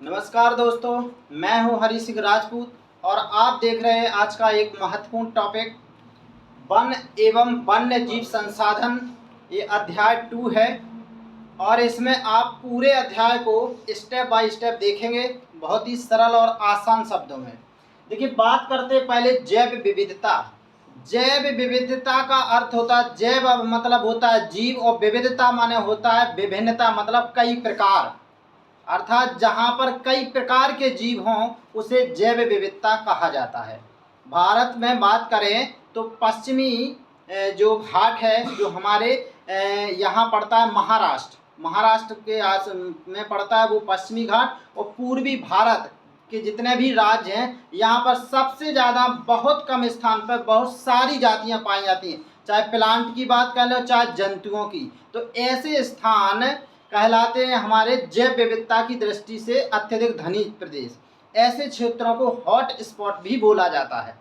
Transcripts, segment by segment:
नमस्कार दोस्तों, मैं हूं हरी सिंह राजपूत और आप देख रहे हैं आज का एक महत्वपूर्ण टॉपिक वन एवं वन्य जीव संसाधन। ये अध्याय 2 है और इसमें आप पूरे अध्याय को स्टेप बाय स्टेप देखेंगे बहुत ही सरल और आसान शब्दों में। देखिए, बात करते हैं पहले जैव विविधता। जैव विविधता का अर्थ होता है, जैव मतलब होता है जीव और विविधता माने होता है विभिन्नता, मतलब कई प्रकार, अर्थात जहाँ पर कई प्रकार के जीव हों उसे जैव विविधता कहा जाता है। भारत में बात करें तो पश्चिमी जो घाट है जो हमारे यहाँ पड़ता है महाराष्ट्र के आस में पड़ता है वो पश्चिमी घाट, और पूर्वी भारत के जितने भी राज्य हैं यहाँ पर सबसे ज़्यादा बहुत कम स्थान पर बहुत सारी जातियाँ पाई जाती हैं, चाहे प्लांट की बात कर लो चाहे जंतुओं की। तो ऐसे स्थान कहलाते हैं हमारे जैव विविधता की दृष्टि से अत्यधिक धनी प्रदेश। ऐसे क्षेत्रों को हॉट स्पॉट भी बोला जाता है।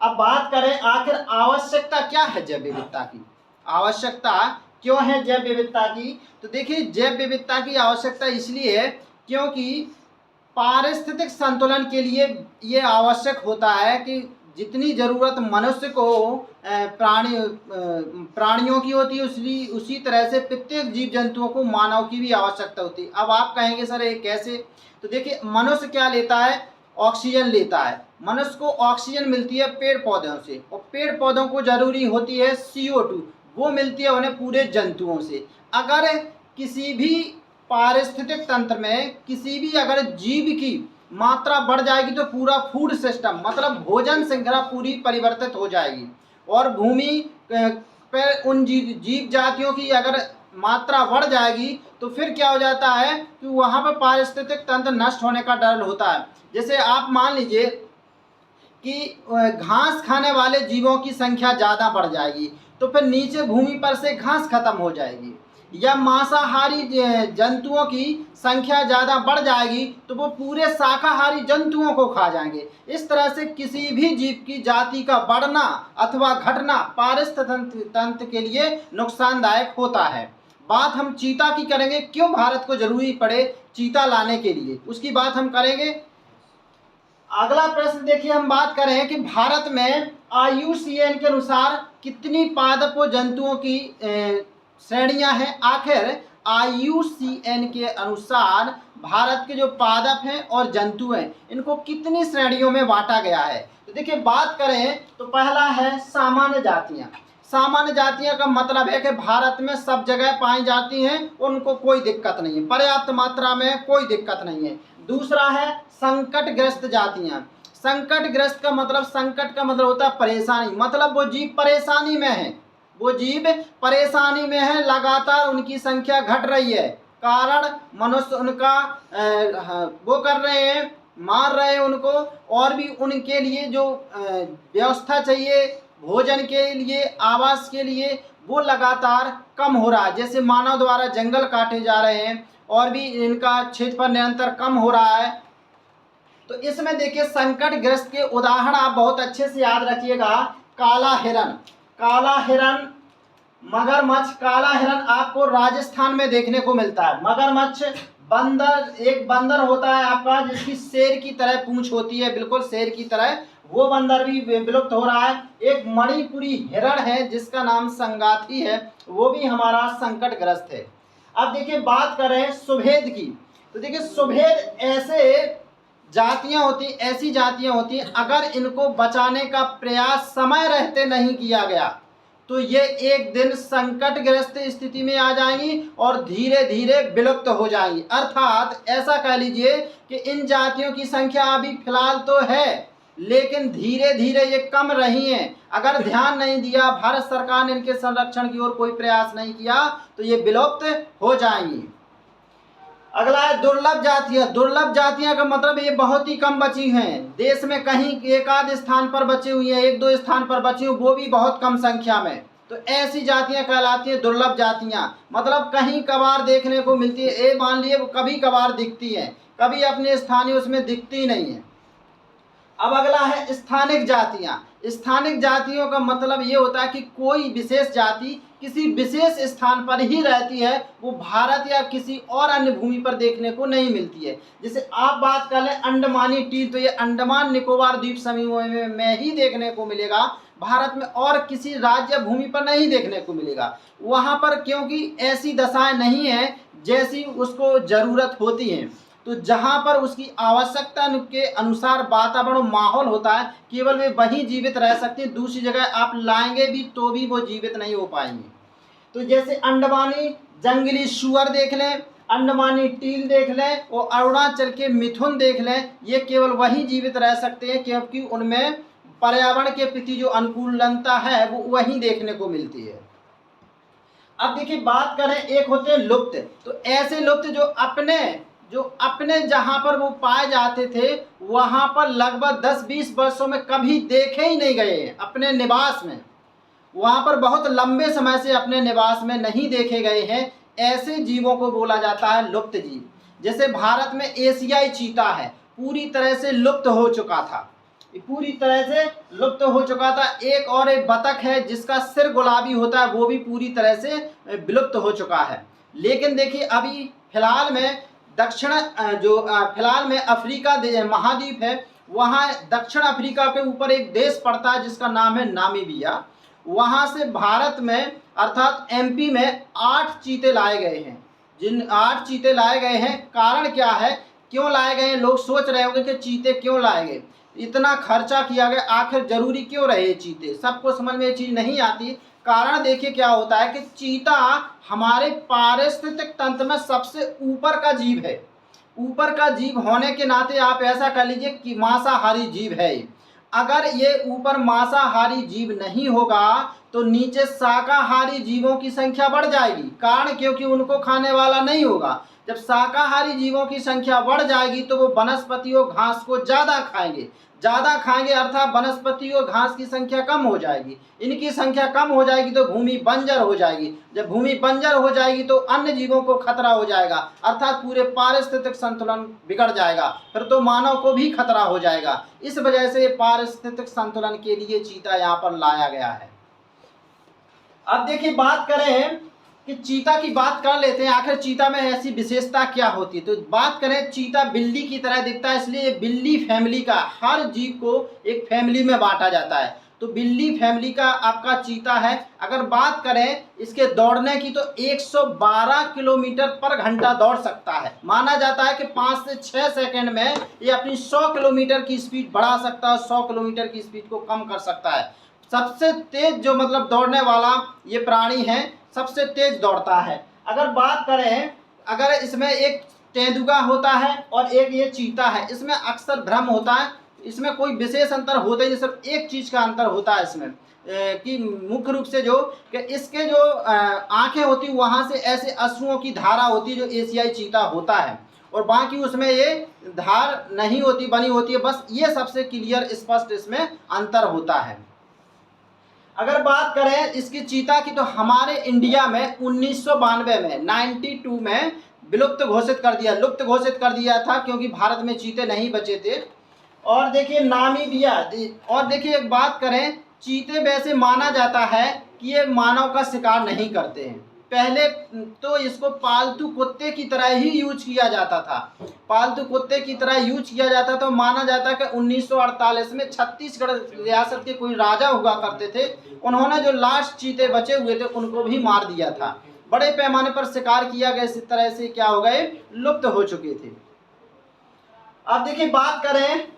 अब बात करें आखिर आवश्यकता क्या है जैव विविधता की, आवश्यकता क्यों है जैव विविधता की। तो देखिए, जैव विविधता की आवश्यकता इसलिए है क्योंकि पारिस्थितिक संतुलन के लिए ये आवश्यक होता है कि जितनी ज़रूरत मनुष्य को प्राणियों की होती है उसी तरह से प्रत्येक जीव जंतुओं को मानव की भी आवश्यकता होती है। अब आप कहेंगे सर ये कैसे? तो देखिए, मनुष्य क्या लेता है? ऑक्सीजन लेता है। मनुष्य को ऑक्सीजन मिलती है पेड़ पौधों से, और पेड़ पौधों को ज़रूरी होती है CO2, वो मिलती है उन्हें पूरे जंतुओं से। अगर किसी भी पारिस्थितिक तंत्र में किसी भी अगर जीव की मात्रा बढ़ जाएगी तो पूरा फूड सिस्टम मतलब भोजन श्रृंखला पूरी परिवर्तित हो जाएगी, और भूमि पर उन जीव जातियों की अगर मात्रा बढ़ जाएगी तो फिर क्या हो जाता है कि वहाँ पर पारिस्थितिक तंत्र नष्ट होने का डर होता है। जैसे आप मान लीजिए कि घास खाने वाले जीवों की संख्या ज़्यादा बढ़ जाएगी तो फिर नीचे भूमि पर से घास खत्म हो जाएगी, या मांसाहारी जंतुओं की संख्या ज़्यादा बढ़ जाएगी तो वो पूरे शाकाहारी जंतुओं को खा जाएंगे। इस तरह से किसी भी जीव की जाति का बढ़ना अथवा घटना पारिस्थितिक तंत्र के लिए नुकसानदायक होता है। बात हम चीता की करेंगे, क्यों भारत को जरूरी पड़े चीता लाने के लिए, उसकी बात हम करेंगे। अगला प्रश्न देखिए, हम बात करें कि भारत में IUCN के अनुसार कितनी पादप जंतुओं की श्रेणियां हैं। आखिर IUCN के अनुसार भारत के जो पादप हैं और जंतु हैं इनको कितनी श्रेणियों में बांटा गया है। तो देखिए, बात करें तो पहला है सामान्य जातियां। सामान्य जातियां का मतलब है कि भारत में सब जगह पाई जाती हैं, उनको कोई दिक्कत नहीं है, पर्याप्त मात्रा में कोई दिक्कत नहीं है। दूसरा है संकटग्रस्त जातियां। संकटग्रस्त का मतलब होता है परेशानी, मतलब वो जीव परेशानी में है, वो जीव परेशानी में है, लगातार उनकी संख्या घट रही है, कारण मनुष्य उनका वो कर रहे हैं, मार रहे हैं उनको, और भी उनके लिए जो व्यवस्था चाहिए भोजन के लिए आवास के लिए वो लगातार कम हो रहा है। जैसे मानव द्वारा जंगल काटे जा रहे हैं और भी इनका क्षेत्रफल निरंतर कम हो रहा है। तो इसमें देखिए, संकटग्रस्त के उदाहरण आप बहुत अच्छे से याद रखिएगा। काला हिरन, मगरमच्छ। काला हिरन आपको राजस्थान में देखने को मिलता है। मगरमच्छ, बंदर, एक बंदर होता है आपका जिसकी शेर की तरह पूंछ होती है, बिल्कुल शेर की तरह, वो बंदर भी विलुप्त हो रहा है। एक मणिपुरी हिरण है जिसका नाम संगाथी है, वो भी हमारा संकटग्रस्त है। अब देखिए, बात करें सुभेद की, तो देखिए सुभेद ऐसी जातियां होती हैं अगर इनको बचाने का प्रयास समय रहते नहीं किया गया तो ये एक दिन संकटग्रस्त स्थिति में आ जाएंगी और धीरे धीरे विलुप्त हो जाएंगी। अर्थात ऐसा कह लीजिए कि इन जातियों की संख्या अभी फिलहाल तो है लेकिन धीरे धीरे ये कम रही हैं। अगर ध्यान नहीं दिया, भारत सरकार ने इनके संरक्षण की ओर कोई प्रयास नहीं किया तो ये विलुप्त हो जाएंगी। अगला है दुर्लभ जातियां। दुर्लभ जातियां का मतलब ये बहुत ही कम बची हैं, देश में कहीं एक आध स्थान पर बची हुई हैं, एक दो स्थान पर बची हुई, वो भी बहुत कम संख्या में। तो ऐसी जातियां कहलाती हैं दुर्लभ जातियां, मतलब कहीं कभार देखने को मिलती है। ये मान लिए कभी कभार दिखती हैं, कभी अपने स्थानीय उसमें दिखती नहीं है। अब अगला है स्थानिक जातियां। स्थानिक जातियों का मतलब ये होता है कि कोई विशेष जाति किसी विशेष स्थान पर ही रहती है, वो भारत या किसी और अन्य भूमि पर देखने को नहीं मिलती है। जैसे आप बात कर लें अंडमानी टील, तो ये अंडमान निकोबार द्वीप समूह में ही देखने को मिलेगा, भारत में और किसी राज्य भूमि पर नहीं देखने को मिलेगा। वहाँ पर क्योंकि ऐसी दशाएं नहीं हैं जैसी उसको ज़रूरत होती हैं। तो जहाँ पर उसकी आवश्यकता के अनुसार वातावरण माहौल होता है, केवल वे वहीं जीवित रह सकते हैं, दूसरी जगह आप लाएंगे भी तो भी वो जीवित नहीं हो पाएंगे। तो जैसे अंडमानी जंगली सुअर देख लें, अंडमानी टील देख लें और अरुणाचल के मिथुन देख लें, ये केवल वहीं जीवित रह सकते हैं क्योंकि उनमें पर्यावरण के प्रति जो अनुकूलता है वो वहीं देखने को मिलती है। अब देखिए बात करें, एक होते हैं लुप्त, तो ऐसे लुप्त जो अपने जहाँ पर वो पाए जाते थे वहाँ पर लगभग 10-20 वर्षों में कभी देखे ही नहीं गए हैं अपने निवास में, वहाँ पर बहुत लंबे समय से अपने निवास में नहीं देखे गए हैं। ऐसे जीवों को बोला जाता है लुप्त जीव। जैसे भारत में एशियाई चीता है, पूरी तरह से लुप्त हो चुका था, पूरी तरह से लुप्त हो चुका था। एक और एक बतख है जिसका सिर गुलाबी होता है, वो भी पूरी तरह से विलुप्त हो चुका है। लेकिन देखिए अभी फिलहाल में फिलहाल में अफ्रीका महाद्वीप है, वहाँ दक्षिण अफ्रीका के ऊपर एक देश पड़ता है जिसका नाम है नामीबिया। वहाँ से भारत में अर्थात एमपी में 8 चीते लाए गए हैं। जिन 8 चीते लाए गए हैं, कारण क्या है, क्यों लाए गए हैं? लोग सोच रहे होंगे कि चीते क्यों लाए गए, इतना खर्चा किया गया, आखिर जरूरी क्यों रहे चीते? सबको समझ में ये चीज़ नहीं आती। कारण देखिए क्या होता है कि चीता हमारे पारिस्थितिक तंत्र में सबसे ऊपर का जीव है। ऊपर का जीव होने के नाते आप ऐसा कह लीजिए कि मांसाहारी जीव है। अगर ये ऊपर मांसाहारी जीव नहीं होगा तो नीचे शाकाहारी जीवों की संख्या बढ़ जाएगी। कारण क्योंकि उनको खाने वाला नहीं होगा। जब शाकाहारी जीवों की संख्या बढ़ जाएगी तो वो वनस्पति और घास को ज़्यादा खाएंगे अर्थात वनस्पति और घास की संख्या कम हो जाएगी। इनकी संख्या कम हो जाएगी तो भूमि बंजर हो जाएगी। जब भूमि बंजर हो जाएगी तो अन्य जीवों को खतरा हो जाएगा, अर्थात पूरे पारिस्थितिक संतुलन बिगड़ जाएगा, फिर तो मानव को भी खतरा हो जाएगा। इस वजह से पारिस्थितिक संतुलन के लिए चीता यहाँ पर लाया गया है। अब देखिए बात करें कि चीता की बात कर लेते हैं, आखिर चीता में ऐसी विशेषता क्या होती है। तो बात करें, चीता बिल्ली की तरह दिखता है, इसलिए बिल्ली फैमिली का, हर जीव को एक फैमिली में बांटा जाता है। तो बिल्ली फैमिली का आपका चीता है। अगर बात करें इसके दौड़ने की तो 112 किलोमीटर पर घंटा दौड़ सकता है। माना जाता है कि 5 से 6 सेकंड में ये अपनी 100 किलोमीटर की स्पीड बढ़ा सकता है, 100 किलोमीटर की स्पीड को कम कर सकता है। सबसे तेज जो मतलब दौड़ने वाला ये प्राणी है, सबसे तेज दौड़ता है। अगर बात करें, अगर इसमें एक तेंदुआ होता है और एक ये चीता है, इसमें अक्सर भ्रम होता है, इसमें कोई विशेष अंतर होता है, सिर्फ एक चीज़ का अंतर होता है इसमें कि मुख्य रूप से जो कि इसके जो आंखें होती वहाँ से ऐसे अश्रुओं की धारा होती है जो एशियाई चीता होता है, और बाकी उसमें ये धार नहीं होती, बनी होती है। बस ये सबसे क्लियर स्पष्ट इसमें अंतर होता है। अगर बात करें इसकी चीता की तो हमारे इंडिया में 1992 में 92 में लुप्त घोषित कर दिया था क्योंकि भारत में चीते नहीं बचे थे। और देखिए नामीबिया, और देखिए एक बात करें, चीते वैसे माना जाता है कि ये मानव का शिकार नहीं करते हैं। पहले तो इसको पालतू कुत्ते की तरह ही यूज किया जाता था, तो माना जाता है कि 1948 में छत्तीसगढ़ रियासत के कोई राजा हुआ करते थे, उन्होंने जो लास्ट चीते बचे हुए थे उनको भी मार दिया था। बड़े पैमाने पर शिकार किया गया, इस तरह से क्या हो गए, लुप्त हो चुके थे। अब देखिए बात करें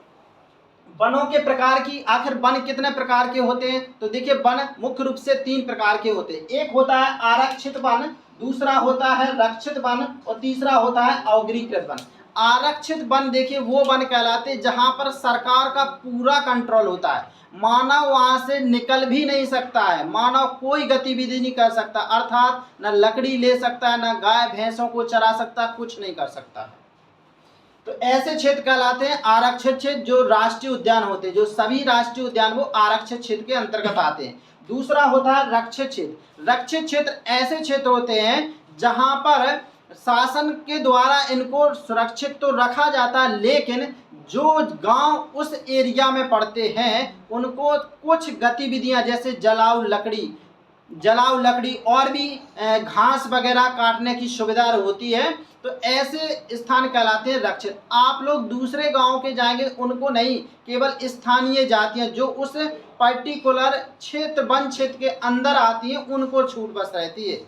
वनों के प्रकार की, आखिर वन कितने प्रकार के होते हैं। तो देखिए वन मुख्य रूप से 3 प्रकार के होते हैं। एक होता है आरक्षित वन, दूसरा होता है रक्षित वन और तीसरा होता है अवर्गीकृत वन। आरक्षित वन देखिए वो वन कहलाते हैं जहां पर सरकार का पूरा कंट्रोल होता है, मानव वहां से निकल भी नहीं सकता है, मानव कोई गतिविधि नहीं कर सकता, अर्थात न लकड़ी ले सकता है, न गाय भैंसों को चरा सकता, कुछ नहीं कर सकता है। तो ऐसे क्षेत्र कहलाते हैं आरक्षित क्षेत्र। जो राष्ट्रीय उद्यान होते हैं, जो सभी राष्ट्रीय उद्यान वो आरक्षित क्षेत्र के अंतर्गत आते हैं। दूसरा होता है रक्षित क्षेत्र। रक्षित क्षेत्र ऐसे क्षेत्र होते हैं जहां पर शासन के द्वारा इनको सुरक्षित तो रखा जाता है, लेकिन जो गांव उस एरिया में पड़ते हैं उनको कुछ गतिविधियां जैसे जलाऊ लकड़ी जलाऊ लकड़ी और भी घास वगैरह काटने की सुविधा होती है, तो ऐसे स्थान कहलाते हैं रक्षित। आप लोग दूसरे गांव के जाएंगे उनको नहीं, केवल स्थानीय जातियां जो उस पर्टिकुलर क्षेत्र वन क्षेत्र के अंदर आती हैं उनको छूट बस रहती है।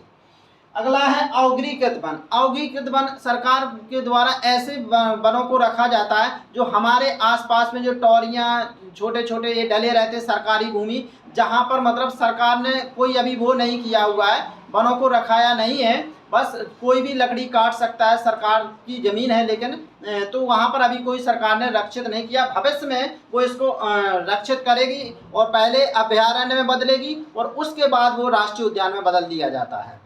अगला है अवगीकृत वन। अवगीकृत वन सरकार के द्वारा ऐसे वनों को रखा जाता है जो हमारे आसपास में जो टॉरियां छोटे छोटे ये डले रहते हैं सरकारी भूमि, जहां पर मतलब सरकार ने कोई अभी वो नहीं किया हुआ है, वनों को रखाया नहीं है, बस कोई भी लकड़ी काट सकता है, सरकार की जमीन है लेकिन तो वहां पर अभी कोई सरकार ने रक्षित नहीं किया। भविष्य में वो इसको रक्षित करेगी और पहले अभयारण्य में बदलेगी और उसके बाद वो राष्ट्रीय उद्यान में बदल दिया जाता है।